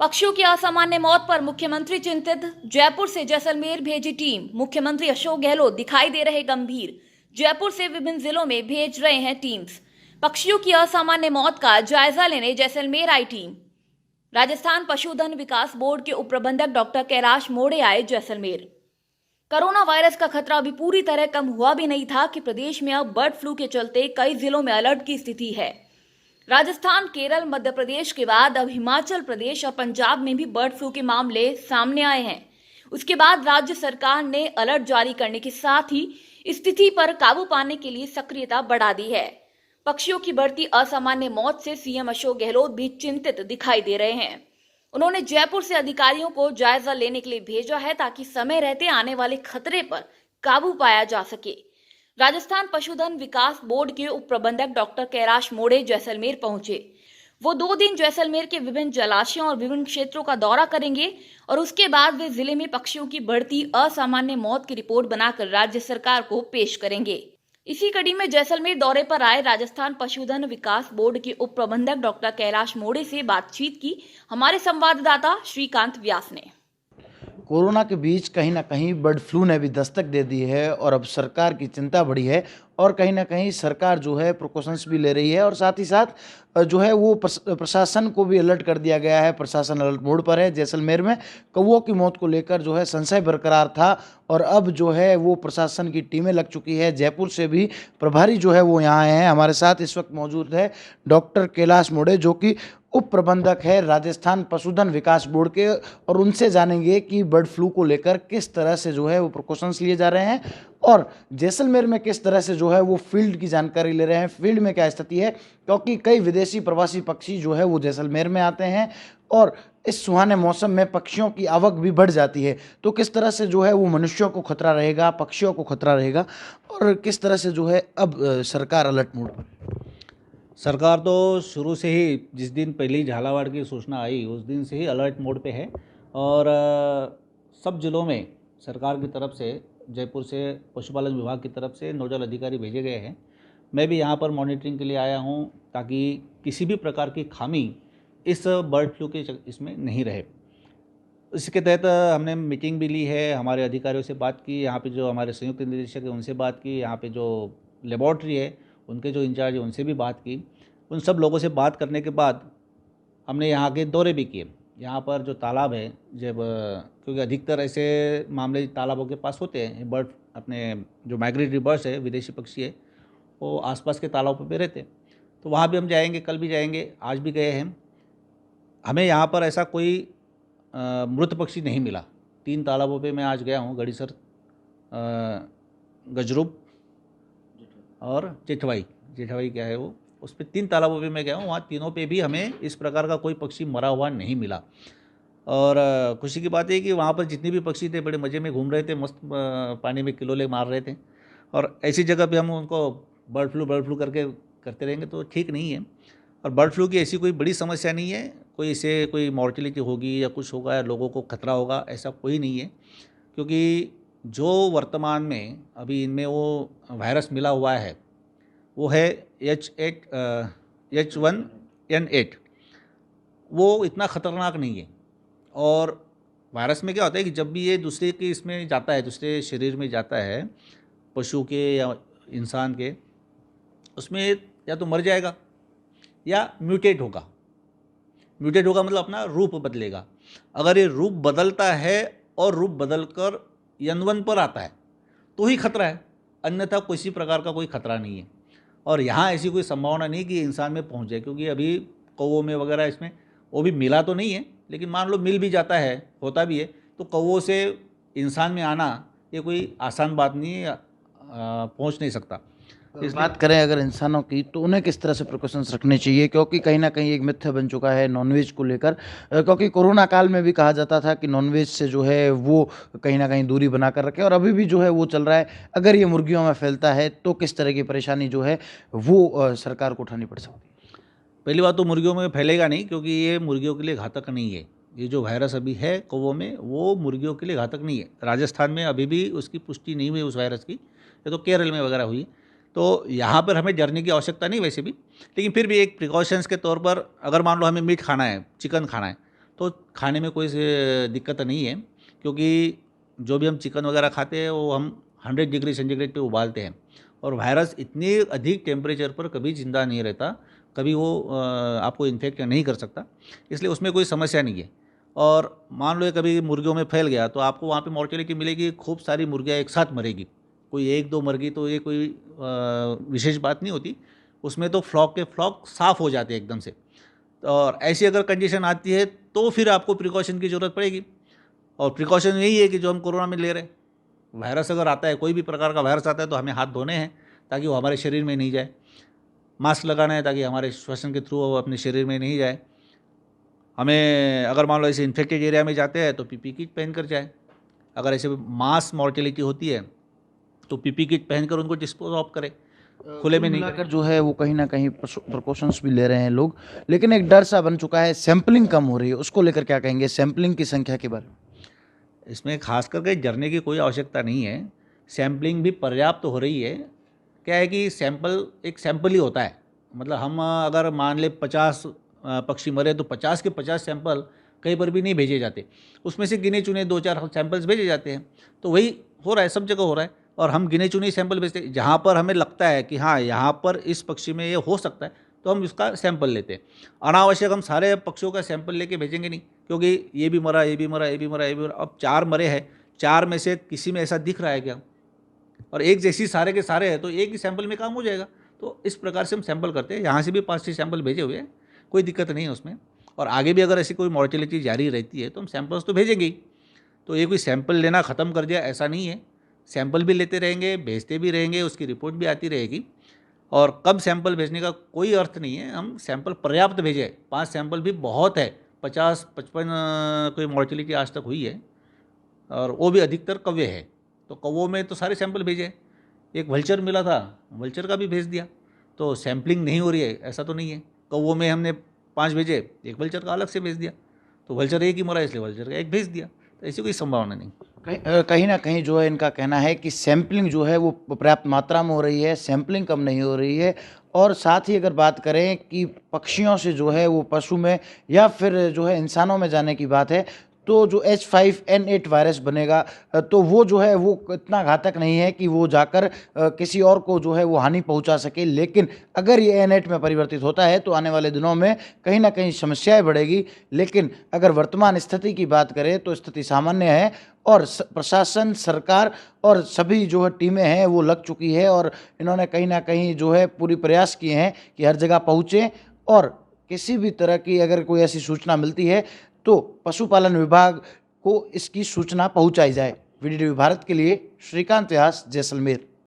पक्षियों की असामान्य मौत पर मुख्यमंत्री चिंतित। जयपुर से जैसलमेर भेजी टीम। मुख्यमंत्री अशोक गहलोत दिखाई दे रहे गंभीर। जयपुर से विभिन्न जिलों में भेज रहे हैं टीम्स। पक्षियों की असामान्य मौत का जायजा लेने जैसलमेर आई टीम। राजस्थान पशुधन विकास बोर्ड के उप प्रबंधक डॉक्टर कैलाश मोड़े आए जैसलमेर। कोरोना वायरस का खतरा अभी पूरी तरह कम हुआ भी नहीं था कि प्रदेश में अब बर्ड फ्लू के चलते कई जिलों में अलर्ट की स्थिति है। राजस्थान, केरल, मध्य प्रदेश के बाद अब हिमाचल प्रदेश और पंजाब में भी बर्ड फ्लू के मामले सामने आए हैं। उसके बाद राज्य सरकार ने अलर्ट जारी करने के साथ ही स्थिति पर काबू पाने के लिए सक्रियता बढ़ा दी है। पक्षियों की बढ़ती असामान्य मौत से सीएम अशोक गहलोत भी चिंतित दिखाई दे रहे हैं। उन्होंने जयपुर से अधिकारियों को जायजा लेने के लिए भेजा है ताकि समय रहते आने वाले खतरे पर काबू पाया जा सके। राजस्थान पशुधन विकास बोर्ड के उप प्रबंधक डॉक्टर कैलाश मोड़े जैसलमेर पहुंचे। वो 2 दिन जैसलमेर के विभिन्न जलाशयों और विभिन्न क्षेत्रों का दौरा करेंगे और उसके बाद वे जिले में पक्षियों की बढ़ती असामान्य मौत की रिपोर्ट बनाकर राज्य सरकार को पेश करेंगे। इसी कड़ी में जैसलमेर दौरे पर आए राजस्थान पशुधन विकास बोर्ड के उप प्रबंधक डॉक्टर कैलाश मोड़े से बातचीत की हमारे संवाददाता श्रीकांत व्यास ने। कोरोना के बीच कहीं ना कहीं बर्ड फ्लू ने भी दस्तक दे दी है और अब सरकार की चिंता बढ़ी है और कहीं ना कहीं सरकार जो है प्रिकॉशंस भी ले रही है और साथ ही साथ जो है वो प्रशासन को भी अलर्ट कर दिया गया है। प्रशासन अलर्ट मोड पर है। जैसलमेर में कौवों की मौत को लेकर जो है संशय बरकरार था और अब जो है वो प्रशासन की टीमें लग चुकी है। जयपुर से भी प्रभारी जो है वो यहाँ आए हैं। हमारे साथ इस वक्त मौजूद है डॉक्टर कैलाश मोड़े जो कि उप प्रबंधक है राजस्थान पशुधन विकास बोर्ड के, और उनसे जानेंगे कि बर्ड फ्लू को लेकर किस तरह से जो है वो प्रिकॉशंस लिए जा रहे हैं और जैसलमेर में किस तरह से जो है वो फील्ड की जानकारी ले रहे हैं। फील्ड में क्या स्थिति है, क्योंकि कई विदेशी प्रवासी पक्षी जो है वो जैसलमेर में आते हैं और इस सुहाने मौसम में पक्षियों की आवक भी बढ़ जाती है। तो किस तरह से जो है वो मनुष्यों को खतरा रहेगा, पक्षियों को खतरा रहेगा और किस तरह से जो है अब सरकार अलर्ट मोड पर। सरकार तो शुरू से ही जिस दिन पहली झालावाड़ की सूचना आई उस दिन से ही अलर्ट मोड पे है और सब जिलों में सरकार की तरफ से, जयपुर से पशुपालन विभाग की तरफ से नोडल अधिकारी भेजे गए हैं। मैं भी यहाँ पर मॉनिटरिंग के लिए आया हूँ ताकि किसी भी प्रकार की खामी इस बर्ड फ्लू के इसमें नहीं रहे। इसके तहत हमने मीटिंग भी ली है, हमारे अधिकारियों से बात की, यहाँ पे जो हमारे संयुक्त निदेशक है उनसे बात की, यहाँ पे जो लेबॉर्ट्री है उनके जो इंचार्ज है उनसे भी बात की। उन सब लोगों से बात करने के बाद हमने यहाँ के दौरे भी किए। यहाँ पर जो तालाब है, जब क्योंकि अधिकतर ऐसे मामले तालाबों के पास होते हैं, बर्ड अपने जो माइग्रेटरी बर्ड्स है, विदेशी पक्षी है, वो आसपास के तालाबों पे रहते हैं। तो वहाँ भी हम जाएंगे, कल भी जाएंगे, आज भी गए हैं। हमें यहाँ पर ऐसा कोई मृत पक्षी नहीं मिला। 3 तालाबों पे मैं आज गया हूँ, गड़ीसर, गजरूप और जेठवाई क्या है वो, उस पर 3 तालाबों पे मैं गया हूँ। वहाँ तीनों पे भी हमें इस प्रकार का कोई पक्षी मरा हुआ नहीं मिला। और खुशी की बात है कि वहाँ पर जितने भी पक्षी थे बड़े मज़े में घूम रहे थे, मस्त पानी में किलोले मार रहे थे। और ऐसी जगह पे हम उनको बर्ड फ्लू करते रहेंगे तो ठीक नहीं है। और बर्ड फ्लू की ऐसी कोई बड़ी समस्या नहीं है, कोई इसे कोई मॉर्टिलिटी होगी या कुछ होगा या लोगों को खतरा होगा, ऐसा कोई नहीं है। क्योंकि जो वर्तमान में अभी इनमें वो वायरस मिला हुआ है वो है H1N8। वो इतना ख़तरनाक नहीं है। और वायरस में क्या होता है कि जब भी ये दूसरे के इसमें जाता है, दूसरे शरीर में जाता है, पशु के या इंसान के, उसमें या तो मर जाएगा या म्यूटेट होगा मतलब अपना रूप बदलेगा। अगर ये रूप बदलता है और रूप बदलकर N1 पर आता है तो ही खतरा है, अन्यथा किसी प्रकार का कोई खतरा नहीं है। और यहाँ ऐसी कोई संभावना नहीं कि इंसान में पहुँच जाए, क्योंकि अभी कौवों में वगैरह इसमें वो भी मिला तो नहीं है, लेकिन मान लो मिल भी जाता है, होता भी है, तो कौवों से इंसान में आना ये कोई आसान बात नहीं है, पहुँच नहीं सकता। इस बात करें अगर इंसानों की तो उन्हें किस तरह से प्रिकॉशंस रखने चाहिए, क्योंकि कहीं ना कहीं एक मिथ्या बन चुका है नॉनवेज को लेकर, क्योंकि कोरोना काल में भी कहा जाता था कि नॉनवेज से जो है वो कहीं ना कहीं दूरी बनाकर रखें और अभी भी जो है वो चल रहा है। अगर ये मुर्गियों में फैलता है तो किस तरह की परेशानी जो है वो सरकार को उठानी पड़ सकती है। पहली बात तो मुर्गियों में फैलेगा नहीं, क्योंकि ये मुर्गियों के लिए घातक नहीं है। ये जो वायरस अभी है कौवों में वो मुर्गियों के लिए घातक नहीं है। राजस्थान में अभी भी उसकी पुष्टि नहीं हुई उस वायरस की, ये तो केरल में वगैरह हुई। तो यहाँ पर हमें डरने की आवश्यकता नहीं वैसे भी, लेकिन फिर भी एक प्रिकॉशंस के तौर पर अगर मान लो हमें मीट खाना है, चिकन खाना है, तो खाने में कोई दिक्कत नहीं है, क्योंकि जो भी हम चिकन वगैरह खाते हैं वो हम 100 डिग्री सेंटीग्रेड पे उबालते हैं, और वायरस इतनी अधिक टेम्परेचर पर कभी जिंदा नहीं रहता, कभी वो आपको इन्फेक्ट नहीं कर सकता, इसलिए उसमें कोई समस्या नहीं है। और मान लो कभी मुर्गियों में फैल गया तो आपको वहाँ पे मॉर्टेलिटी मिलेगी, खूब सारी मुर्गियाँ एक साथ मरेगी, कोई एक दो मर गई तो ये कोई विशेष बात नहीं होती, उसमें तो फ्लॉक के फ्लॉक साफ़ हो जाते हैं एकदम से। और ऐसी अगर कंडीशन आती है तो फिर आपको प्रिकॉशन की ज़रूरत पड़ेगी, और प्रिकॉशन यही है कि जो हम कोरोना में ले रहे हैं, वायरस अगर आता है, कोई भी प्रकार का वायरस आता है, तो हमें हाथ धोने हैं ताकि वो हमारे शरीर में नहीं जाए, मास्क लगाना है ताकि हमारे श्वसन के थ्रू वो अपने शरीर में नहीं जाए। हमें अगर मान लो ऐसे इन्फेक्टेड एरिया में जाते हैं तो पीपी किट पहन कर जाए, अगर ऐसे मास मॉर्टेलिटी होती है तो पीपी किट पहनकर उनको डिस्पोज ऑफ करें, खुले में नहीं मिलाकर जो है वो कहीं ना कहीं प्रिकॉशंस भी ले रहे हैं लोग, लेकिन एक डर सा बन चुका है, सैंपलिंग कम हो रही है, उसको लेकर क्या कहेंगे, सैंपलिंग की संख्या के बारे में? इसमें खास करके डरने की कोई आवश्यकता नहीं है, सैम्पलिंग भी पर्याप्त हो रही है। क्या है कि सैंपल एक सैंपल ही होता है, मतलब हम अगर मान ले 50 पक्षी मरे तो 50 के 50 सैंपल कहीं पर भी नहीं भेजे जाते, उसमें से गिने चुने 2-4 सैंपल्स भेजे जाते हैं, तो वही हो रहा है, सब जगह हो रहा है। और हम गिने चुने सैंपल भेजते हैं, जहाँ पर हमें लगता है कि हाँ यहाँ पर इस पक्षी में ये हो सकता है तो हम इसका सैंपल लेते हैं। अनावश्यक हम सारे पक्षियों का सैंपल लेके भेजेंगे नहीं, क्योंकि ये भी मरा, ये भी मरा, ये भी मरा, ये भी मरा। अब 4 मरे हैं, 4 में से किसी में ऐसा दिख रहा है क्या, और एक जैसी सारे के सारे हैं तो एक ही सैंपल में काम हो जाएगा। तो इस प्रकार से हम सैंपल करते हैं, यहाँ से भी 5-6 सैंपल भेजे हुए हैं, कोई दिक्कत नहीं है उसमें। और आगे भी अगर ऐसी कोई मॉर्टेलिटी जारी रहती है तो हम सैंपल्स तो भेजेंगे ही, तो ये कोई सैंपल लेना ख़त्म कर दिया ऐसा नहीं है, सैंपल भी लेते रहेंगे, भेजते भी रहेंगे, उसकी रिपोर्ट भी आती रहेगी। और कम सैंपल भेजने का कोई अर्थ नहीं है, हम सैंपल पर्याप्त भेजें, 5 सैंपल भी बहुत है। 50-55 कोई मॉर्टेलिटी आज तक हुई है, और वो भी अधिकतर कौवे है, तो कौवों में तो सारे सैंपल भेजे। एक वल्चर मिला था, वल्चर का भी भेज दिया, तो सैंपलिंग नहीं हो रही है ऐसा तो नहीं है। कौवों में हमने 5 भेजे, एक वल्चर का अलग से भेज दिया, तो वल्चर एक ही मरा इसलिए वल्चर का एक भेज दिया, तो ऐसी कोई संभावना नहीं। कहीं ना कहीं जो है इनका कहना है कि सैंपलिंग जो है वो पर्याप्त मात्रा में हो रही है, सैंपलिंग कम नहीं हो रही है। और साथ ही अगर बात करें कि पक्षियों से जो है वो पशु में या फिर जो है इंसानों में जाने की बात है, तो जो H5N8 वायरस बनेगा तो वो जो है वो इतना घातक नहीं है कि वो जाकर किसी और को जो है वो हानि पहुंचा सके। लेकिन अगर ये N8 में परिवर्तित होता है तो आने वाले दिनों में कहीं ना कहीं समस्याएं बढ़ेगी। लेकिन अगर वर्तमान स्थिति की बात करें तो स्थिति सामान्य है, और प्रशासन, सरकार और सभी जो है टीमें हैं वो लग चुकी है, और इन्होंने कहीं ना कहीं जो है पूरी प्रयास किए हैं कि हर जगह पहुँचें, और किसी भी तरह की अगर कोई ऐसी सूचना मिलती है तो पशुपालन विभाग को इसकी सूचना पहुंचाई जाए। वीडियो भारत के लिए श्रीकांत व्यास, जैसलमेर।